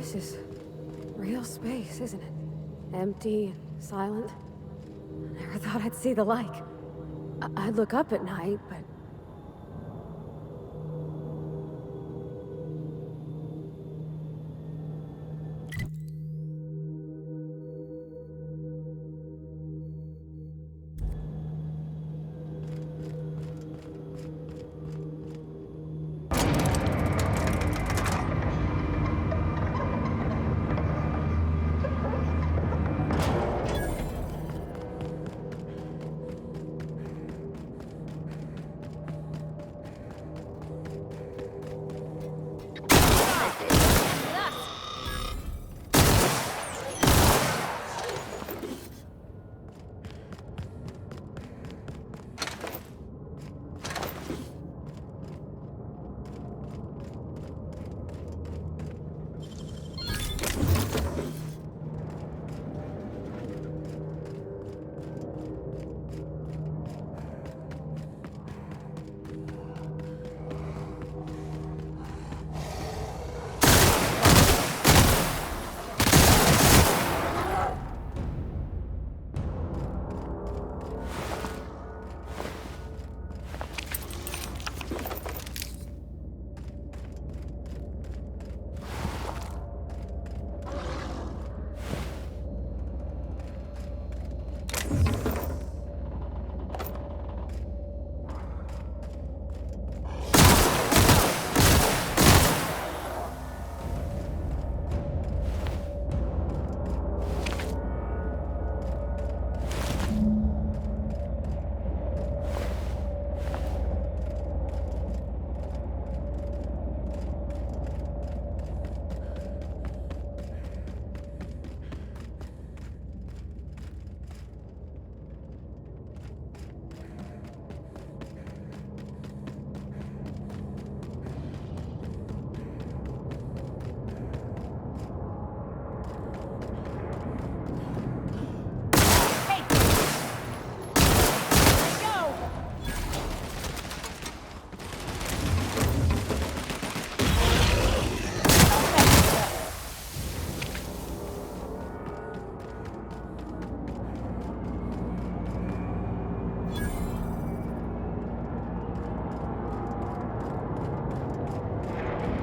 This is real space, isn't it? Empty and silent. I never thought I'd see the like. I'd look up at night, but...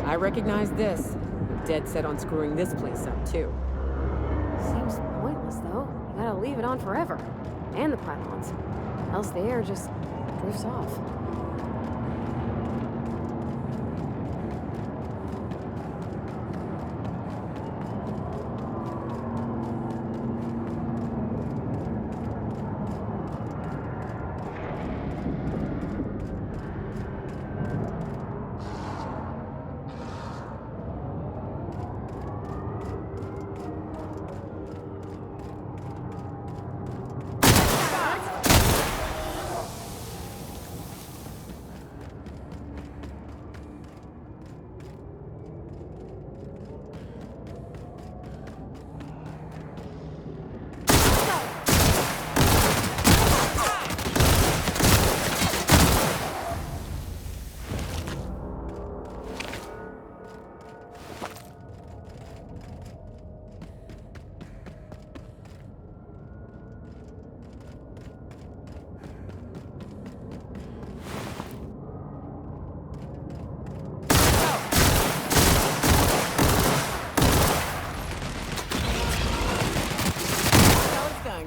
I recognize this. I'm dead set on screwing this place up, too. Seems pointless, though. You gotta leave it on forever. And the pylons. Else the air just drifts off.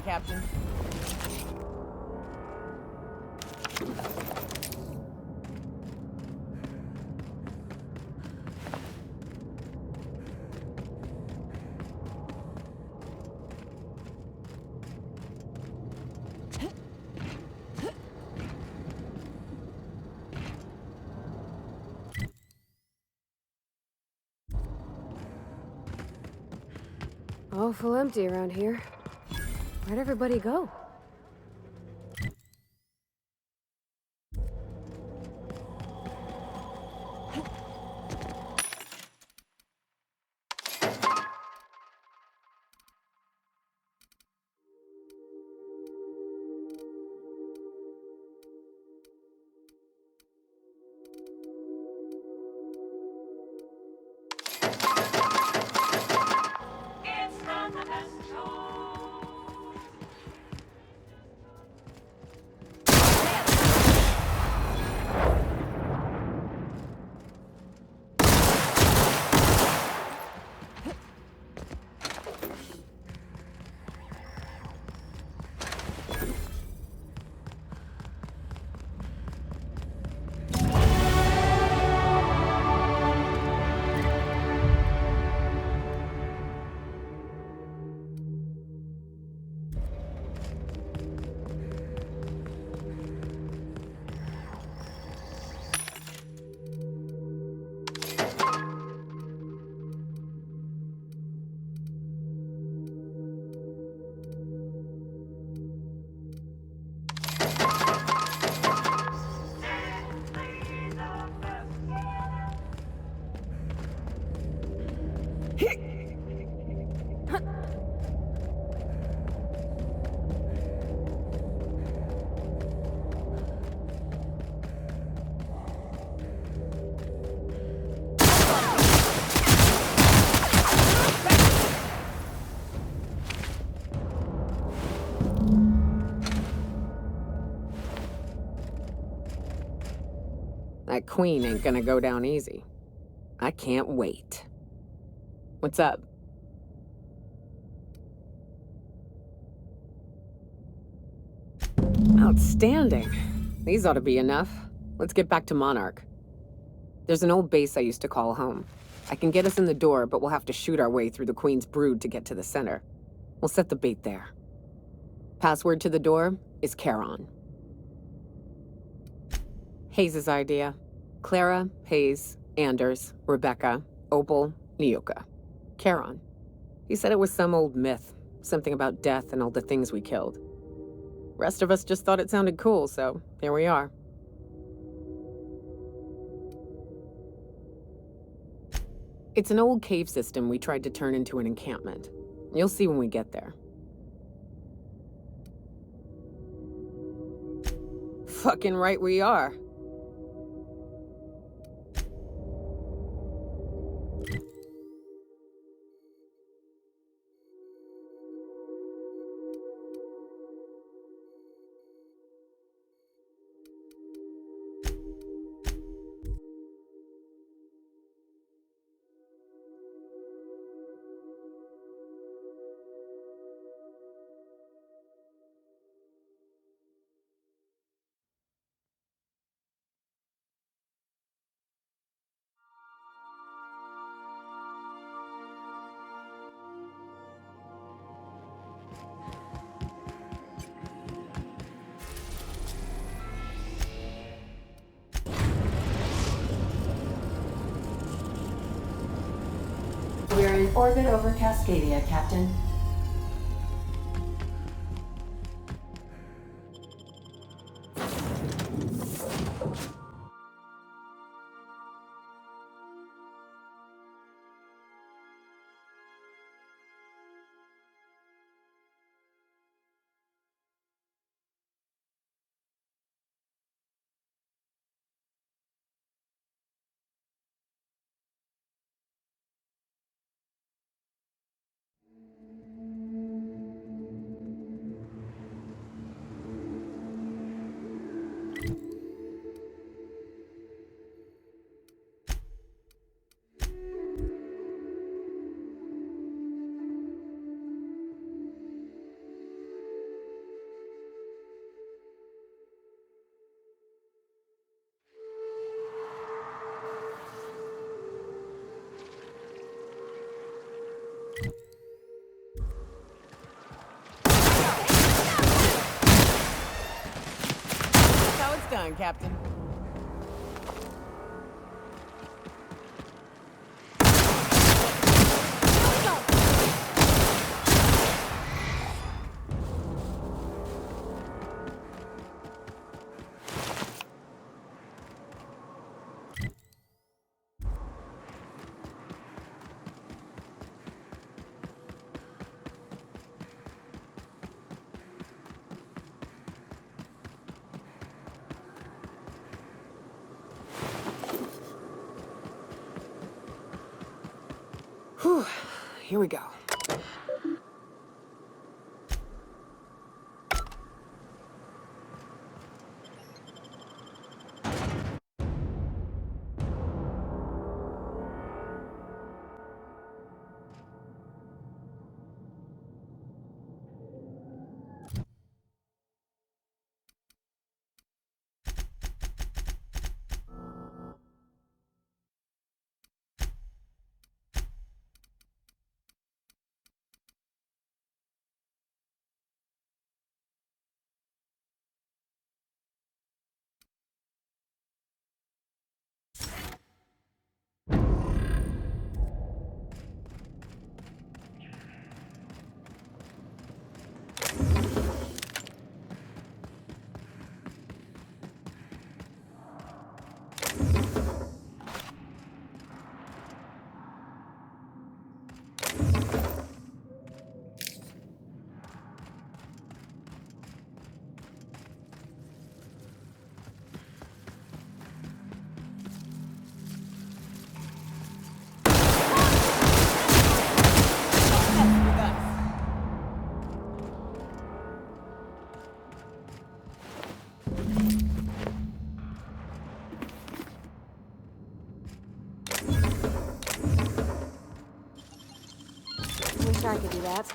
Captain. Awful empty around here. Where'd everybody go? That queen ain't gonna go down easy. I can't wait. What's up? Outstanding. These ought to be enough. Let's get back to Monarch. There's an old base I used to call home. I can get us in the door, but we'll have to shoot our way through the Queen's brood to get to the center. We'll set the bait there. Password to the door is Charon. Hayes' idea. Clara, Hayes, Anders, Rebecca, Opal, Nyoka. Charon. He said it was some old myth, something about death and all the things we killed. Rest of us just thought it sounded cool, so here we are. It's an old cave system we tried to turn into an encampment. You'll see when we get there. Fucking right we are. We're in orbit over Cascadia, Captain. That's how it's done, Captain. Whew, here we go. I could do that.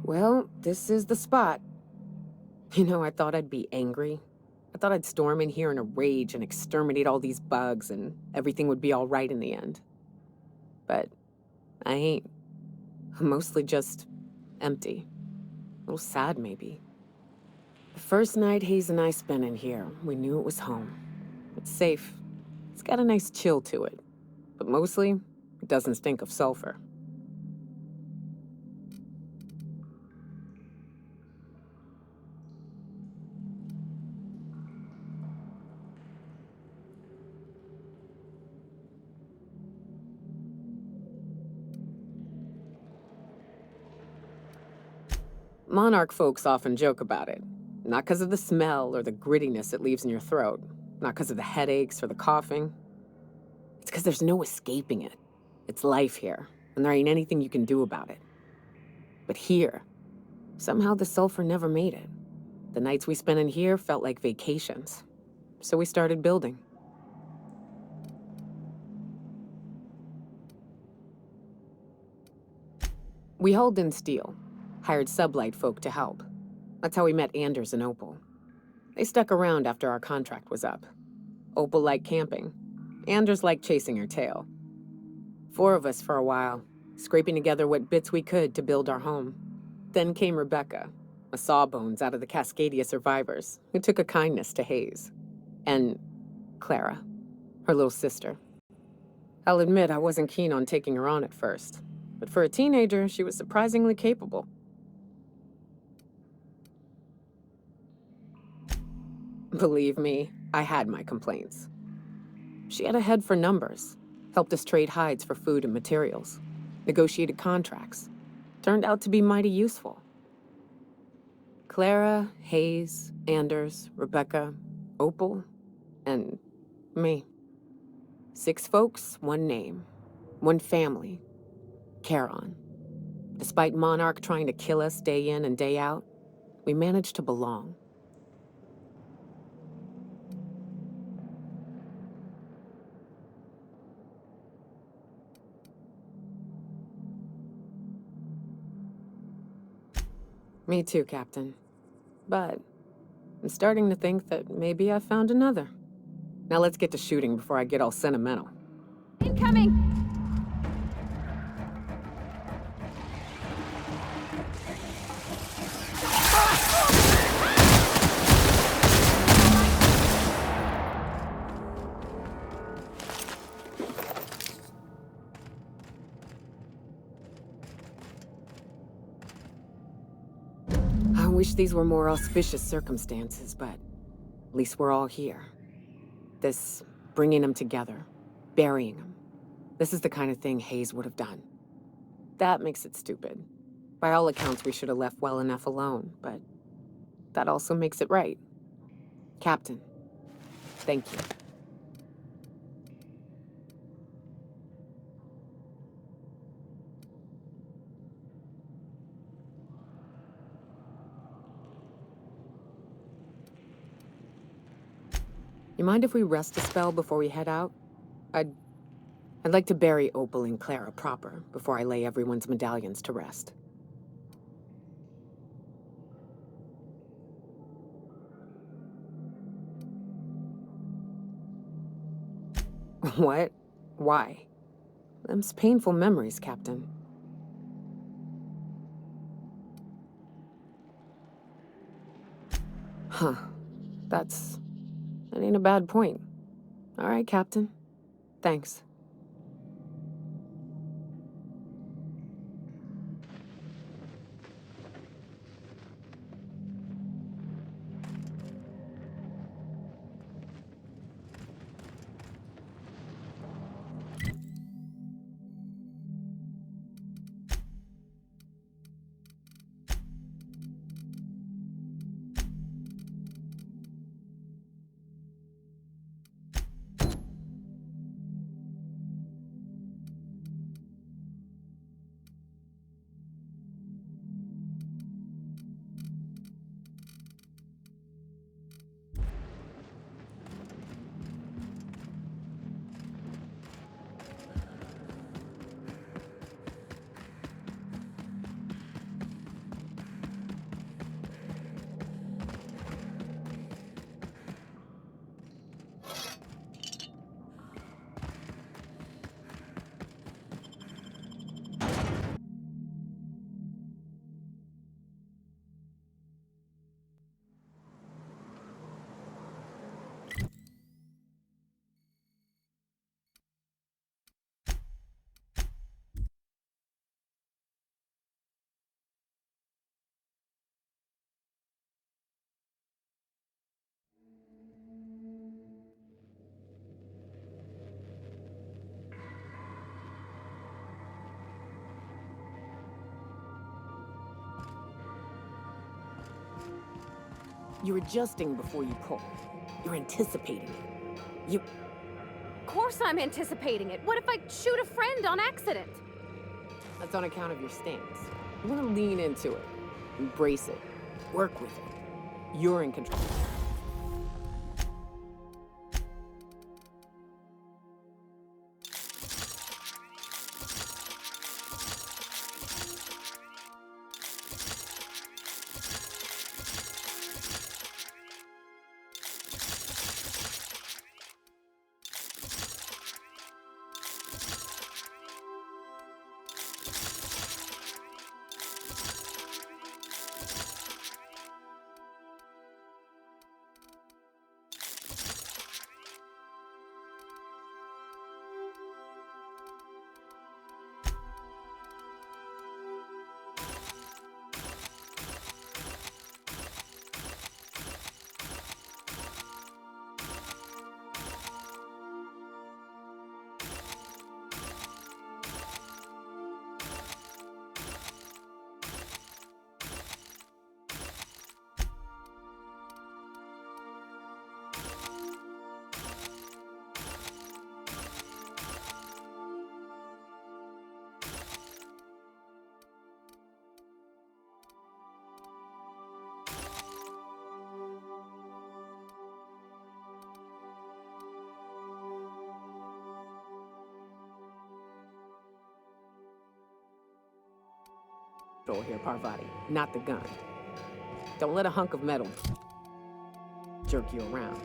Well, this is the spot. You know, I thought I'd be angry. I thought I'd storm in here in a rage and exterminate all these bugs and everything would be all right in the end. But I ain't. I'm mostly just empty. A little sad, maybe. The first night Hayes and I spent in here, we knew it was home. It's safe. It's got a nice chill to it. But mostly, it doesn't stink of sulfur. Monarch folks often joke about it. Not because of the smell or the grittiness it leaves in your throat. Not because of the headaches or the coughing. It's because there's no escaping it. It's life here, and there ain't anything you can do about it. But here, somehow the sulfur never made it. The nights we spent in here felt like vacations. So we started building. We hauled in steel, hired sublight folk to help. That's how we met Anders and Opal. They stuck around after our contract was up. Opal liked camping. Anders liked chasing her tail. 4 of us for a while, scraping together what bits we could to build our home. Then came Rebecca, a sawbones out of the Cascadia survivors, who took a kindness to Hayes. And Clara, her little sister. I'll admit I wasn't keen on taking her on at first, but for a teenager, she was surprisingly capable. Believe me, I had my complaints. She had a head for numbers, helped us trade hides for food and materials, negotiated contracts. Turned out to be mighty useful. Clara, Hayes, Anders, Rebecca, Opal, and me. 6 folks, 1 name, 1 family, Charon. Despite Monarch trying to kill us day in and day out, we managed to belong. Me too, Captain. But I'm starting to think that maybe I found another. Now let's get to shooting before I get all sentimental. Incoming! I wish these were more auspicious circumstances, but at least we're all here. This bringing them together, burying them. This is the kind of thing Hayes would have done. That makes it stupid. By all accounts, we should have left well enough alone, but that also makes it right. Captain, thank you. You mind if we rest a spell before we head out? I'd like to bury Opal and Clara proper before I lay everyone's medallions to rest. What? Why? Them's painful memories, Captain. Huh. That ain't a bad point. All right, Captain. Thanks. You're adjusting before you pull. You're anticipating it. Of course I'm anticipating it. What if I shoot a friend on accident? That's on account of your stance. You want to lean into it. Embrace it. Work with it. You're in control. Here, Parvati, not the gun. Don't let a hunk of metal jerk you around.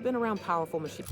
been around powerful machines.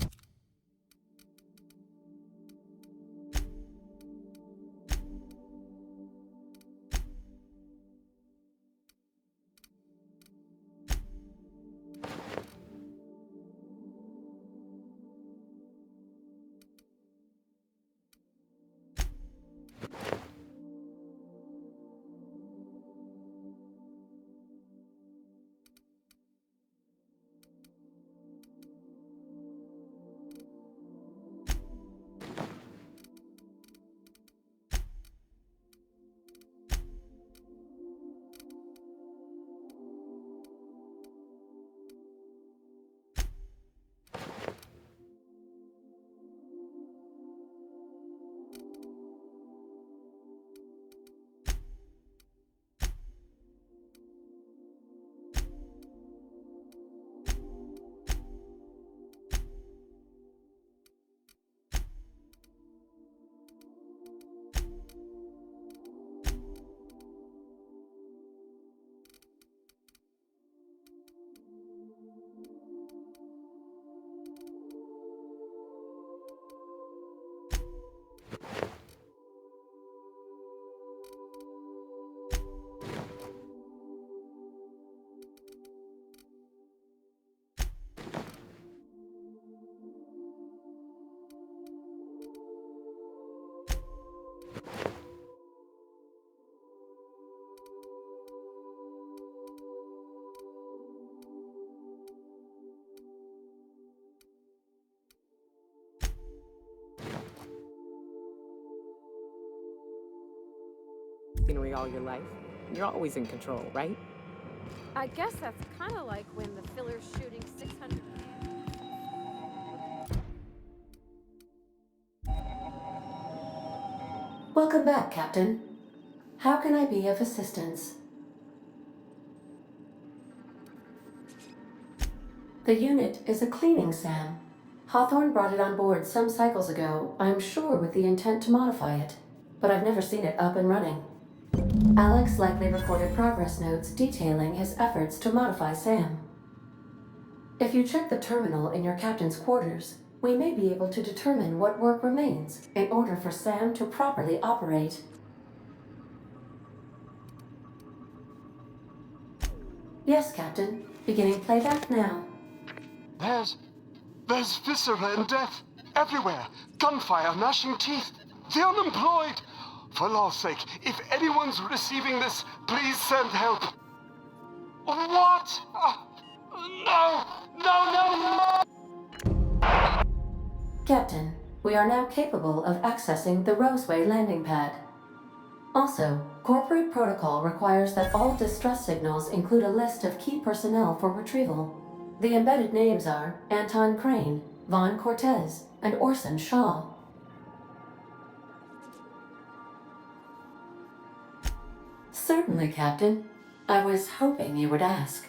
Machinery all your life. You're always in control, right? I guess that's kind of like when the filler's shooting 600... Welcome back, Captain. How can I be of assistance? The unit is a cleaning SAM. Hawthorne brought it on board some cycles ago, I'm sure with the intent to modify it, but I've never seen it up and running. Alex likely recorded progress notes detailing his efforts to modify SAM. If you check the terminal in your captain's quarters, we may be able to determine what work remains in order for SAM to properly operate. Yes, Captain. Beginning playback now. There's viscera and death everywhere. Gunfire, gnashing teeth. The unemployed. For law's sake, if anyone's receiving this, please send help. What? No! No! Captain, we are now capable of accessing the Roseway landing pad. Also, corporate protocol requires that all distress signals include a list of key personnel for retrieval. The embedded names are Anton Crane, Vaughn Cortez, and Orson Shaw. Certainly, Captain. I was hoping you would ask.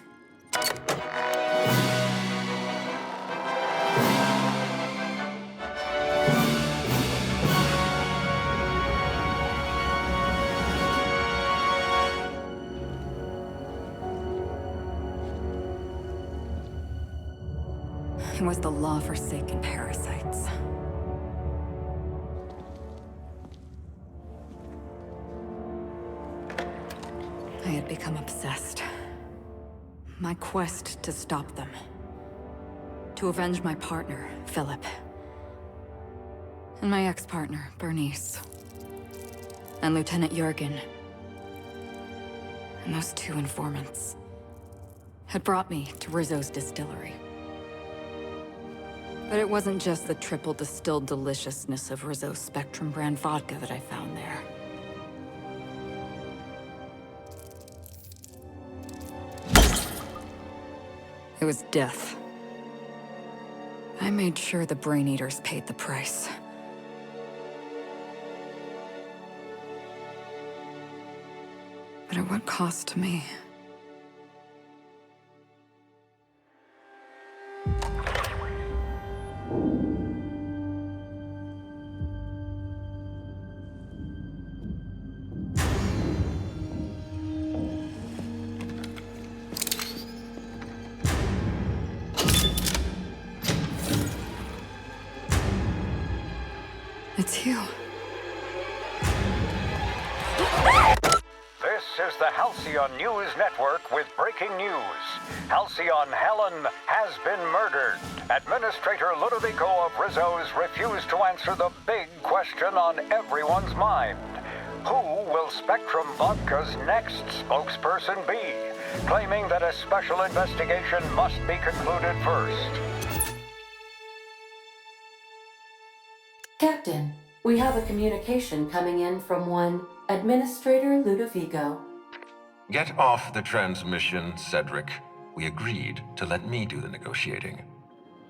It was the law-forsaken parasites. I had become obsessed. My quest to stop them. To avenge my partner, Philip. And my ex-partner, Bernice. And Lieutenant Jurgen. And those two informants had brought me to Rizzo's distillery. But it wasn't just the triple distilled deliciousness of Rizzo's Spectrum brand vodka that I found there. It was death. I made sure the Brain Eaters paid the price. But at what cost to me? It's you. This is the Halcyon News Network with breaking news. Halcyon Helen has been murdered. Administrator Ludovico of Rizzo's refused to answer the big question on everyone's mind. Who will Spectrum Vodka's next spokesperson be? Claiming that a special investigation must be concluded first. Captain, we have a communication coming in from one Administrator Ludovico. Get off the transmission, Cedric. We agreed to let me do the negotiating.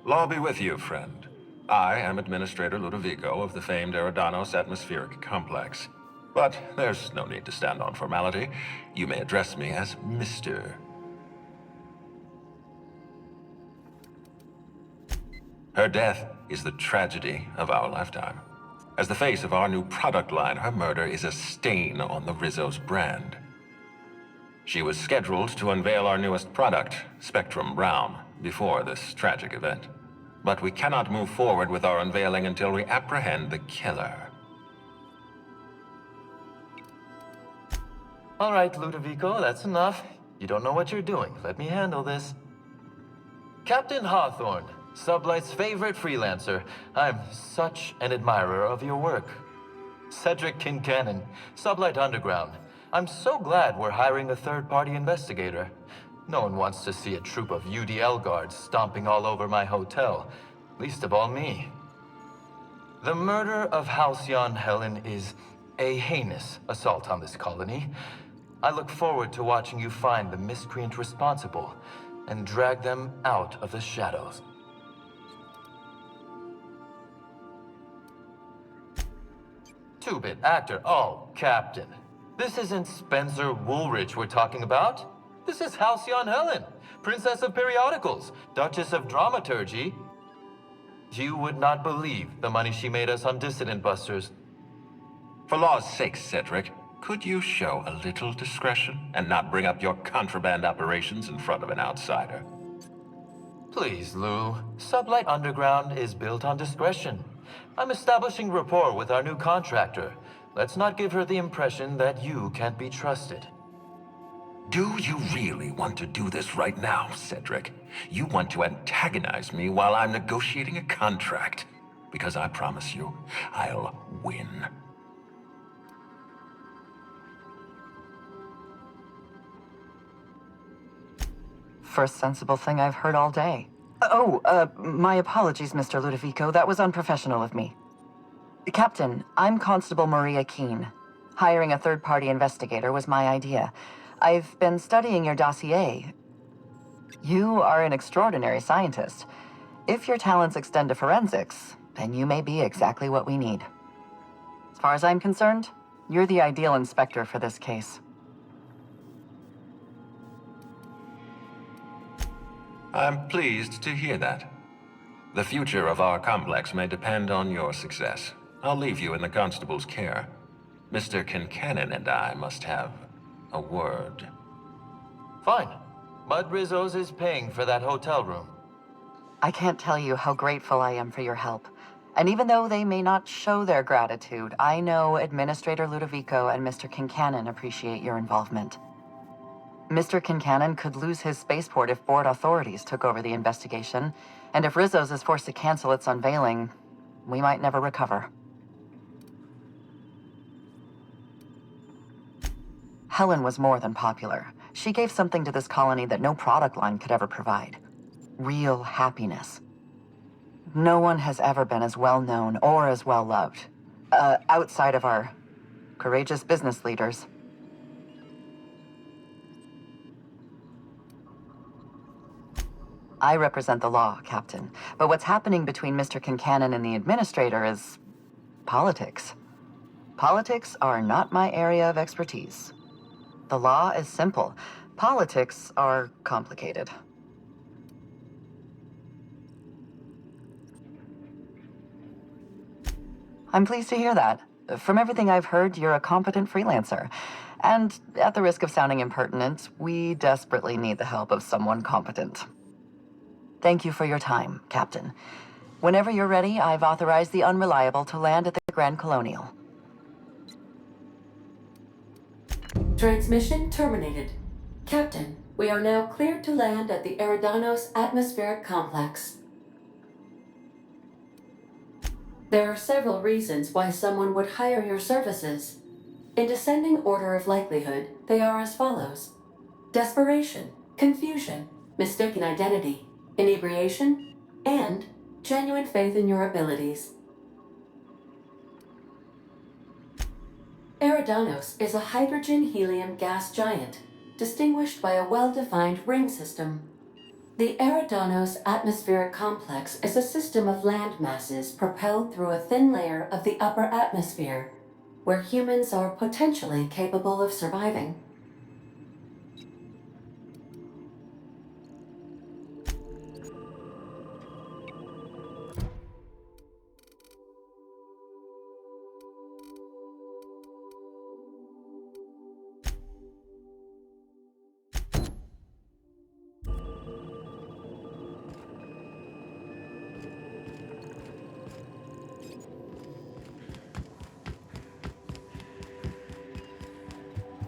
Law be with you, friend. I am Administrator Ludovico of the famed Eridanos Atmospheric Complex. But there's no need to stand on formality. You may address me as Mr. Her death is the tragedy of our lifetime. As the face of our new product line, her murder is a stain on the Rizzo's brand. She was scheduled to unveil our newest product, Spectrum Brown, before this tragic event. But we cannot move forward with our unveiling until we apprehend the killer. All right, Ludovico, that's enough. You don't know what you're doing. Let me handle this. Captain Hawthorne, Sublight's favorite freelancer. I'm such an admirer of your work. Cedric Kincannon, Sublight Underground. I'm so glad we're hiring a third-party investigator. No one wants to see a troop of UDL guards stomping all over my hotel. Least of all me. The murder of Halcyon Helen is a heinous assault on this colony. I look forward to watching you find the miscreant responsible and drag them out of the shadows. Two-bit actor. Oh, Captain. This isn't Spencer Woolrich we're talking about. This is Halcyon Helen, Princess of Periodicals, Duchess of Dramaturgy. You would not believe the money she made us on Dissident Busters. For law's sake, Cedric, could you show a little discretion and not bring up your contraband operations in front of an outsider? Please, Lou. Sublight Underground is built on discretion. I'm establishing rapport with our new contractor. Let's not give her the impression that you can't be trusted. Do you really want to do this right now, Cedric? You want to antagonize me while I'm negotiating a contract. Because I promise you, I'll win. First sensible thing I've heard all day. My apologies, Mr. Ludovico. That was unprofessional of me. Captain, I'm Constable Maria Keene. Hiring a third-party investigator was my idea. I've been studying your dossier. You are an extraordinary scientist. If your talents extend to forensics, then you may be exactly what we need. As far as I'm concerned, you're the ideal inspector for this case. I'm pleased to hear that. The future of our complex may depend on your success. I'll leave you in the constable's care. Mr. Kincannon and I must have a word. Fine. Bud Rizzo's is paying for that hotel room. I can't tell you how grateful I am for your help. And even though they may not show their gratitude, I know Administrator Ludovico and Mr. Kincannon appreciate your involvement. Mr. Kincannon could lose his spaceport if board authorities took over the investigation, and if Rizzo's is forced to cancel its unveiling, we might never recover. Helen was more than popular. She gave something to this colony that no product line could ever provide. Real happiness. No one has ever been as well known or as well loved, outside of our courageous business leaders. I represent the law, Captain, but what's happening between Mr. Kincannon and the Administrator is politics. Politics are not my area of expertise. The law is simple. Politics are complicated. I'm pleased to hear that. From everything I've heard, you're a competent freelancer. And at the risk of sounding impertinent, we desperately need the help of someone competent. Thank you for your time, Captain. Whenever you're ready, I've authorized the Unreliable to land at the Grand Colonial. Transmission terminated. Captain, we are now cleared to land at the Eridanos Atmospheric Complex. There are several reasons why someone would hire your services. In descending order of likelihood, they are as follows: desperation, confusion, mistaken identity, inebriation, and genuine faith in your abilities. Eridanos is a hydrogen-helium gas giant, distinguished by a well-defined ring system. The Eridanos Atmospheric Complex is a system of land masses propelled through a thin layer of the upper atmosphere, where humans are potentially capable of surviving.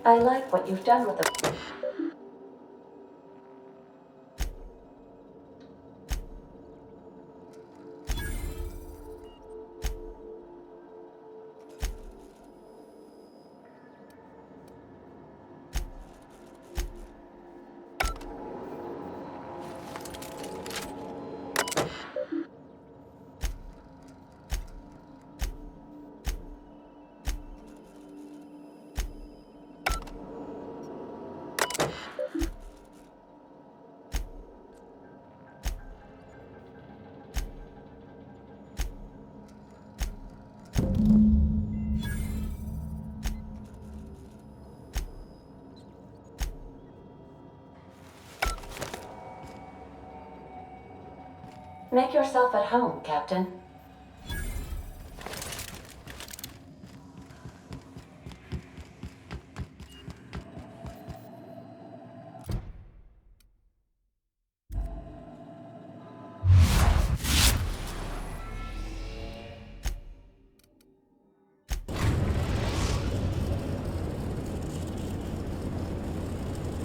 I like what you've done with the... Make yourself at home, Captain.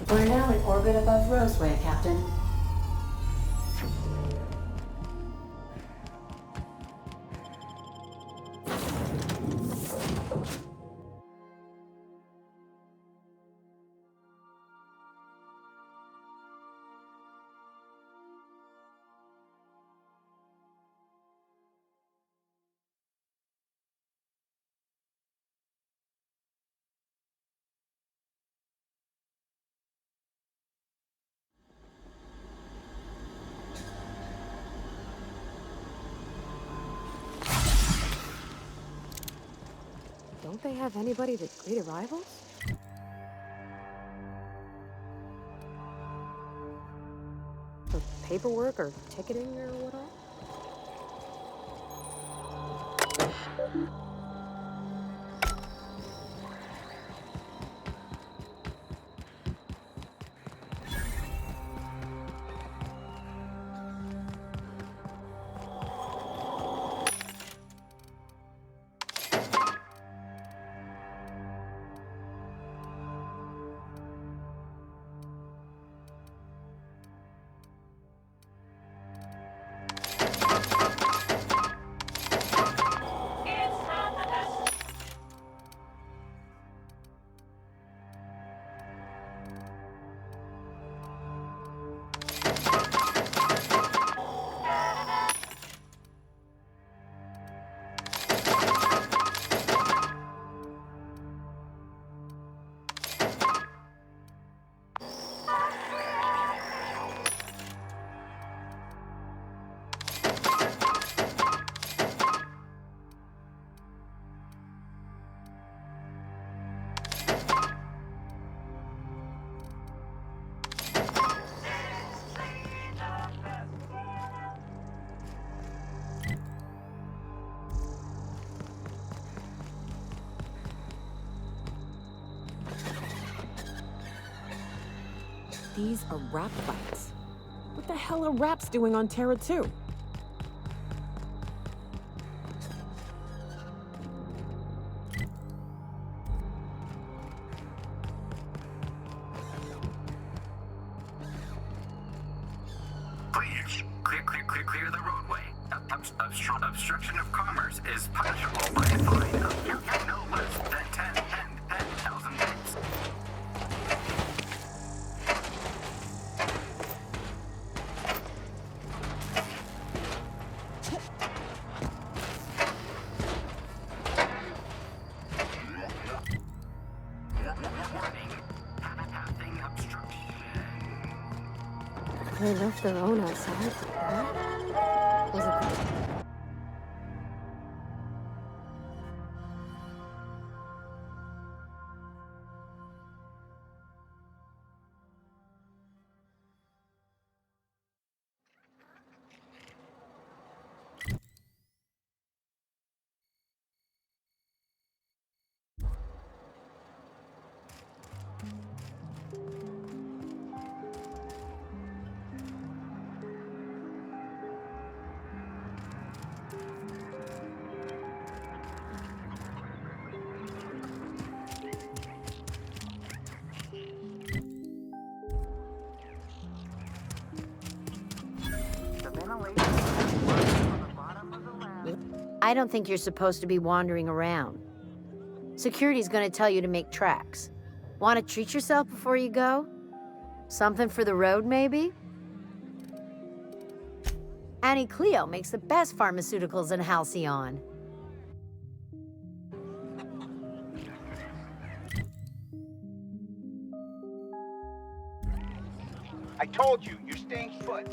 We're now in orbit above Roseway, Captain. Don't they have anybody to greet arrivals? For paperwork or ticketing or what all? These are rap fights. What the hell are raps doing on Terra 2? Please, clear the roadway. Obstruction of commerce is punishable by a fine of no less than 10,000 bits. They left their own outside. Was it? I don't think you're supposed to be wandering around. Security's gonna tell you to make tracks. Want to treat yourself before you go? Something for the road, maybe? Annie Cleo makes the best pharmaceuticals in Halcyon. I told you, you're staying put.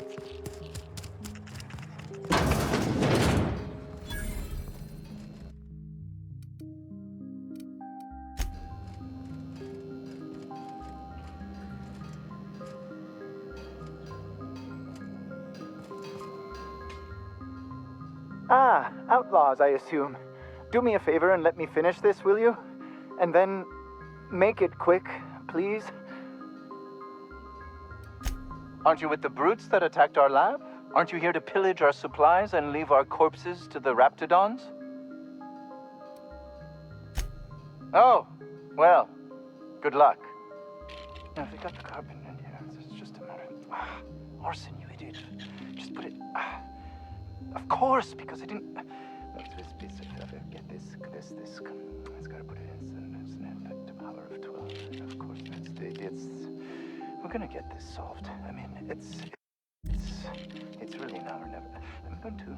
Ah, outlaws, I assume. Do me a favor and let me finish this, will you? And then make it quick, please. Aren't you with the brutes that attacked our lab? Aren't you here to pillage our supplies and leave our corpses to the raptidons? Oh, well, good luck. Now, if we got the carbon in here, it's just a matter of... Orson, you idiot. Just put it... Of course, because I didn't... Get this. It's gotta put it in the power of 12. And of course, it's... We're gonna get this solved. I mean, it's really now or never. I'm going to...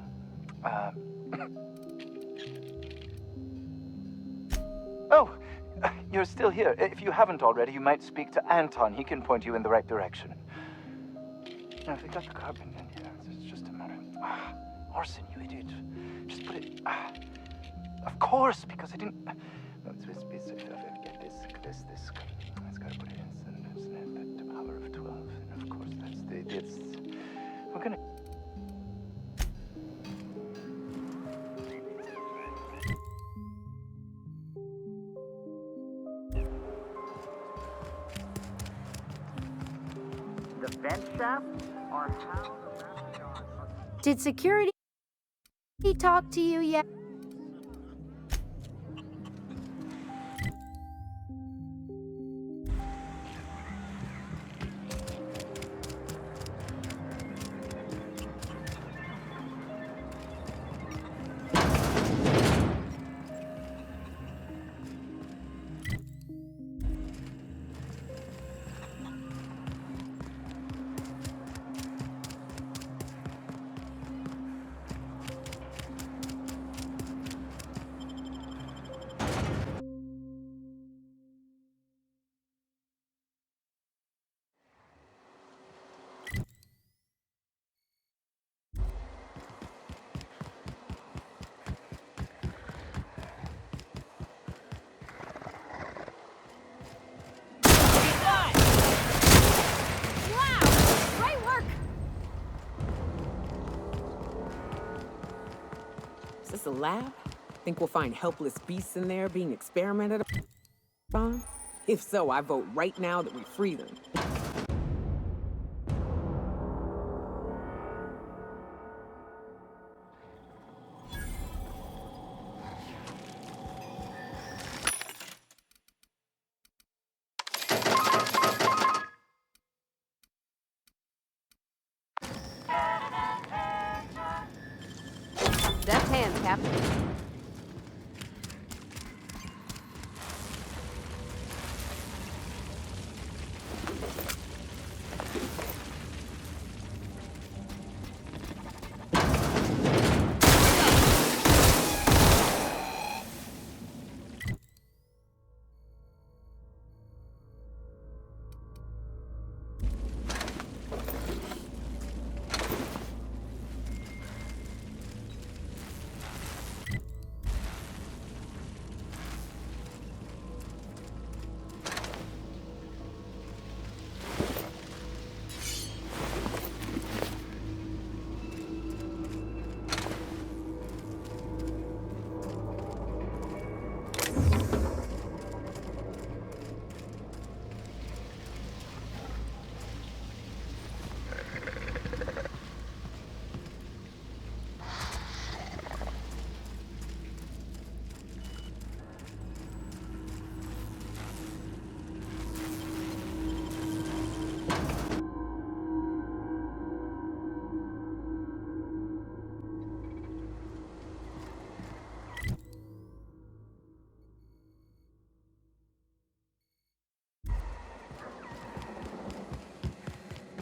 Oh, you're still here. If you haven't already, you might speak to Anton. He can point you in the right direction. Now, if we got the carbon in here, it's just a matter of... Orson, you idiot. Just put it... Of course, because I didn't... Get this. It's gotta put it in the power of 12. And of course, it's... We're gonna... The vent shaft are how... Did security talk to you yet? Is this a lab? Think we'll find helpless beasts in there being experimented upon? If so, I vote right now that we free them. Captain.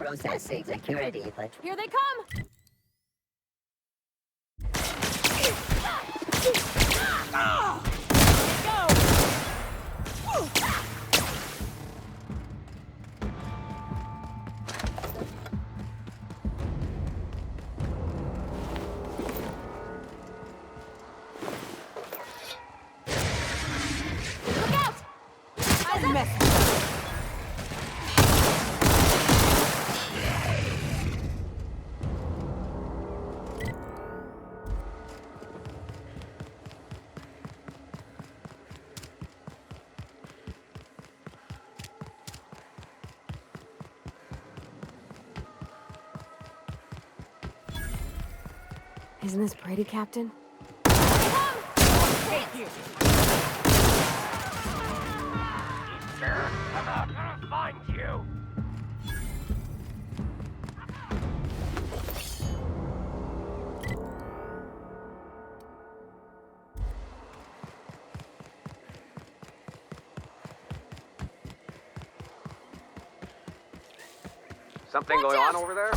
Processing security, but Here they come! Look out! I messed. Isn't this pretty, Captain? Thank you. I'm not gonna find you. Something going on over there?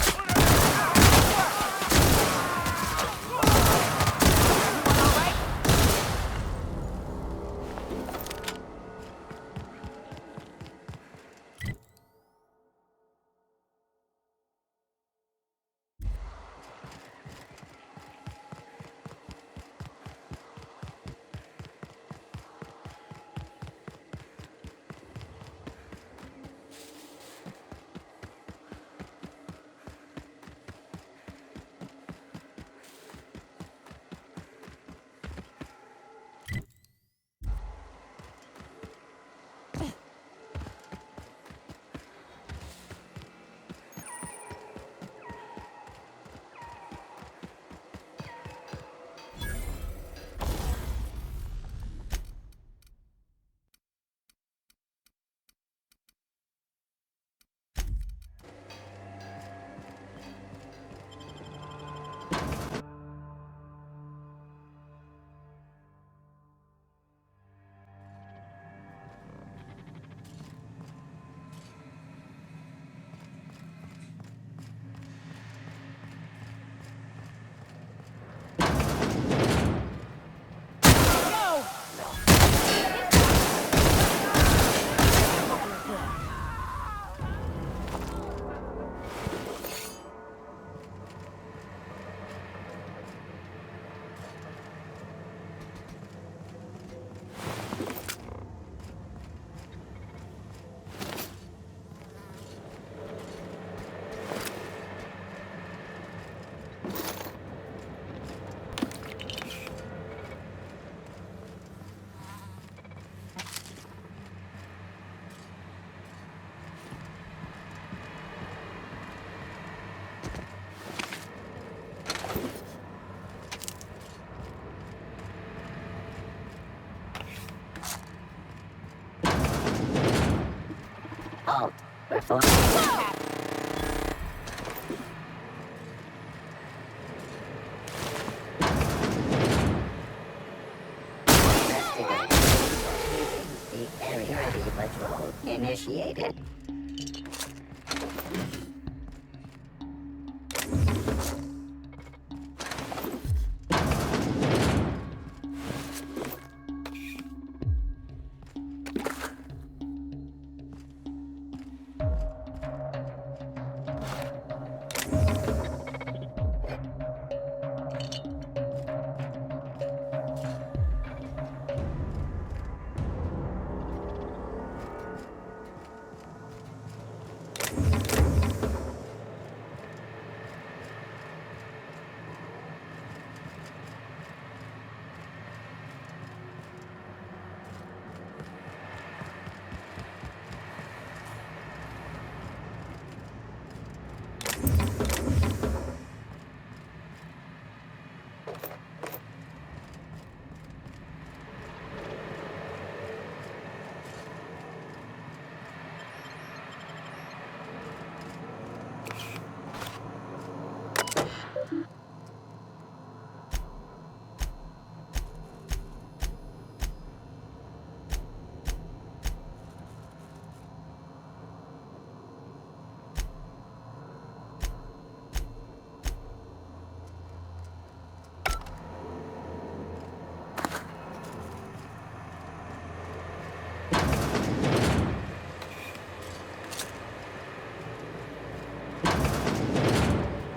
halt. Before. initiated.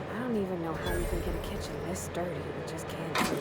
I don't even know how you can get a kitchen this dirty and just can't see.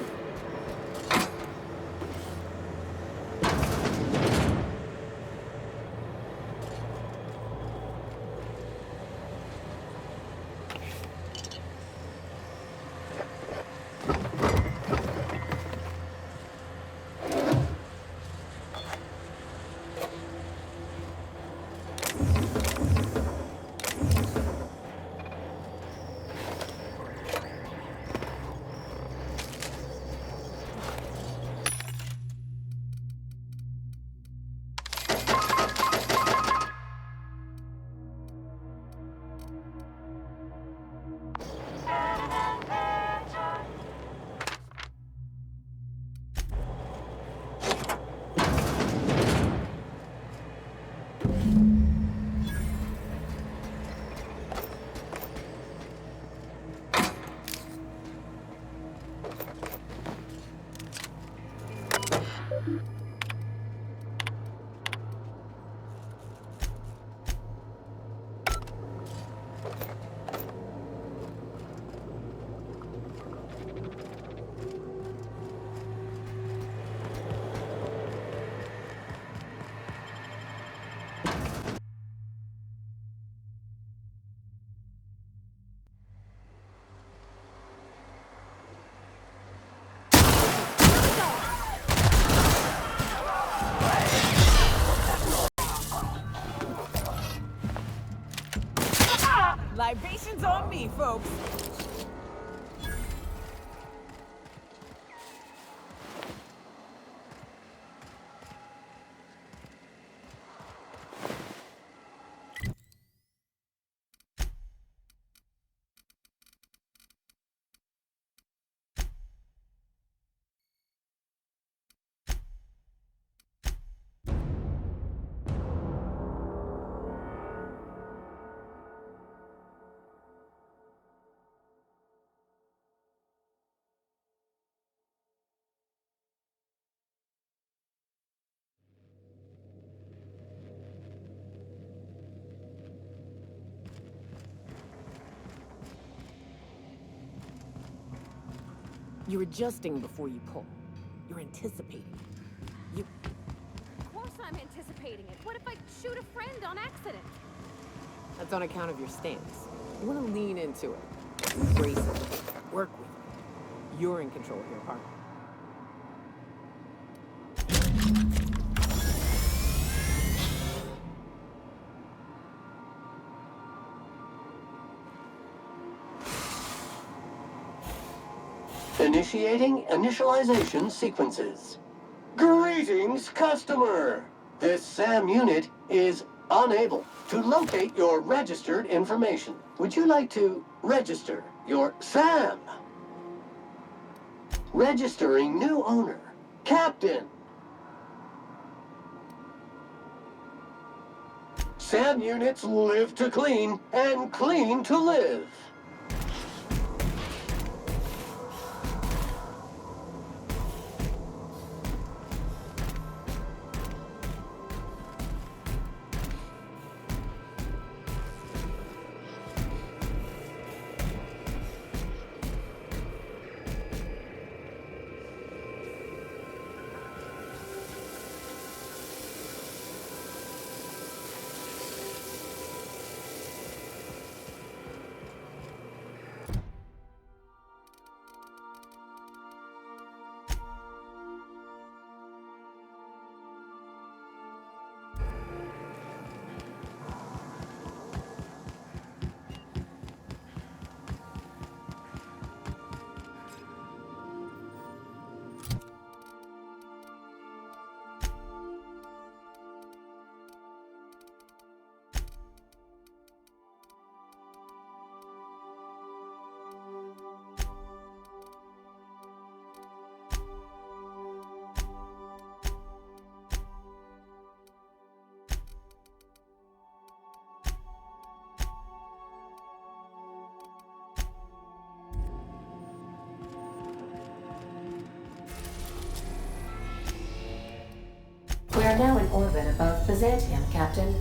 Libations on me, folks. You're adjusting before you pull. You're anticipating. Of course I'm anticipating it. What if I shoot a friend on accident? That's on account of your stance. You want to lean into it. Embrace it. Work with it. You're in control here, partner. Initiating initialization sequences. Greetings, customer! This SAM unit is unable to locate your registered information. Would you like to register your SAM? Registering new owner, Captain. SAM units live to clean and clean to live. We are now in orbit above Byzantium, Captain.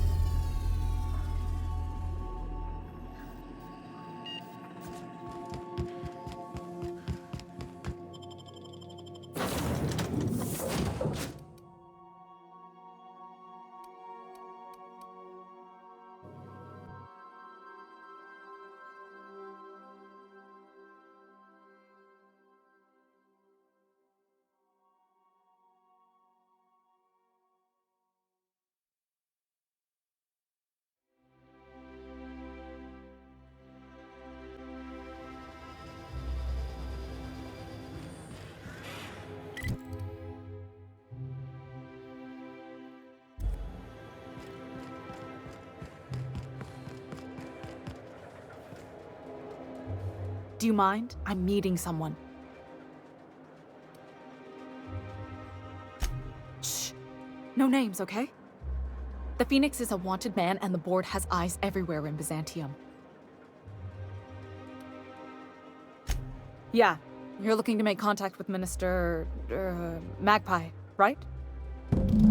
Do you mind? I'm meeting someone. Shh. No names, okay? The Phoenix is a wanted man, and the board has eyes everywhere in Byzantium. Yeah, you're looking to make contact with Minister... Magpie, right?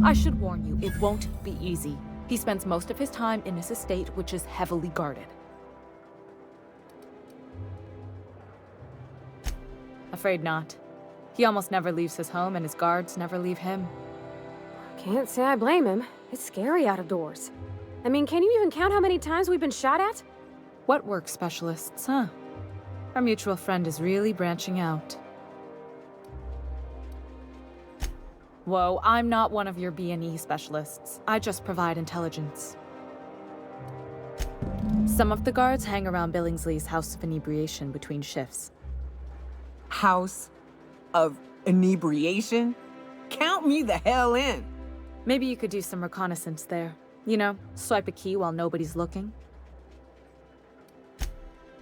I should warn you, it won't be easy. He spends most of his time in his estate, which is heavily guarded. Afraid not. He almost never leaves his home, and his guards never leave him. Can't say I blame him. It's scary out of doors. I mean, can you even count how many times we've been shot at? What work specialists, huh? Our mutual friend is really branching out. Whoa, I'm not one of your B&E specialists. I just provide intelligence. Some of the guards hang around Billingsley's House of Inebriation between shifts. House of Inebriation? Count me the hell in! Maybe you could do some reconnaissance there. You know, swipe a key while nobody's looking.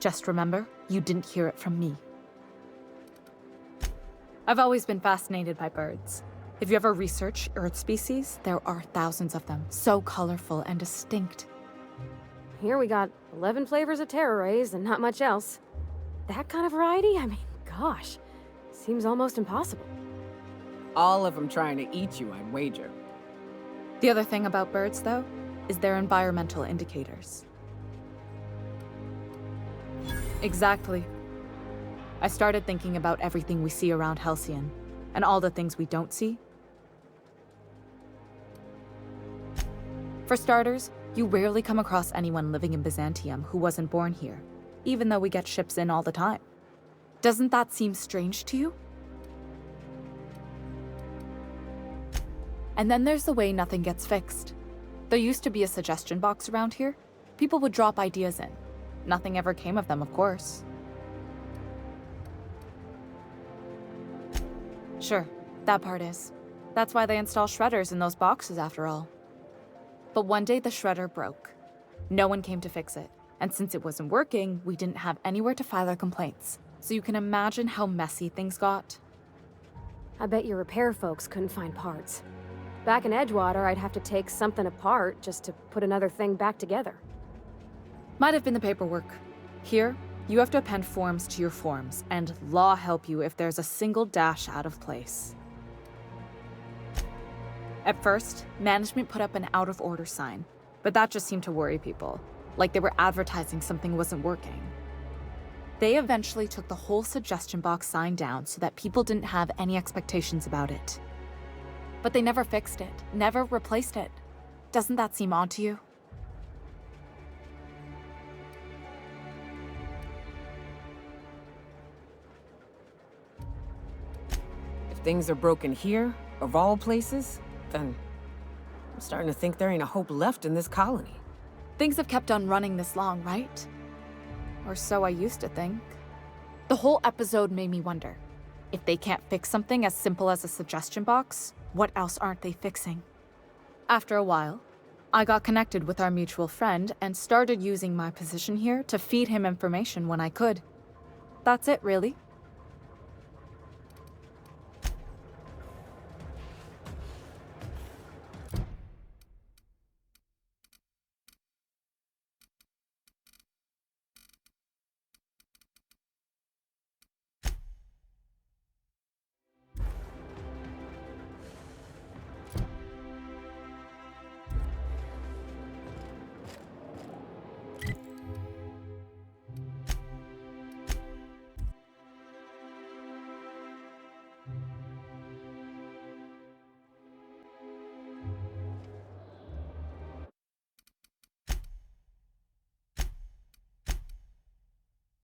Just remember, you didn't hear it from me. I've always been fascinated by birds. If you ever research Earth species, there are thousands of them, so colorful and distinct. Here we got 11 flavors of terror rays and not much else. That kind of variety? I mean, gosh, seems almost impossible. All of them trying to eat you, I'd wager. The other thing about birds, though, is their environmental indicators. Exactly. I started thinking about everything we see around Halcyon, and all the things we don't see. For starters, you rarely come across anyone living in Byzantium who wasn't born here, even though we get ships in all the time. Doesn't that seem strange to you? And then there's the way nothing gets fixed. There used to be a suggestion box around here. People would drop ideas in. Nothing ever came of them, of course. Sure, that part is. That's why they install shredders in those boxes, after all. But one day the shredder broke. No one came to fix it. And since it wasn't working, we didn't have anywhere to file our complaints. So you can imagine how messy things got. I bet your repair folks couldn't find parts. Back in Edgewater, I'd have to take something apart just to put another thing back together. Might have been the paperwork. Here, you have to append forms to your forms, and law help you if there's a single dash out of place. At first, management put up an out-of-order sign, but that just seemed to worry people, like they were advertising something wasn't working. They eventually took the whole suggestion box sign down so that people didn't have any expectations about it. But they never fixed it, never replaced it. Doesn't that seem odd to you? If things are broken here, of all places, then I'm starting to think there ain't a hope left in this colony. Things have kept on running this long, right? Or so I used to think. The whole episode made me wonder, if they can't fix something as simple as a suggestion box, what else aren't they fixing? After a while, I got connected with our mutual friend and started using my position here to feed him information when I could. That's it, really.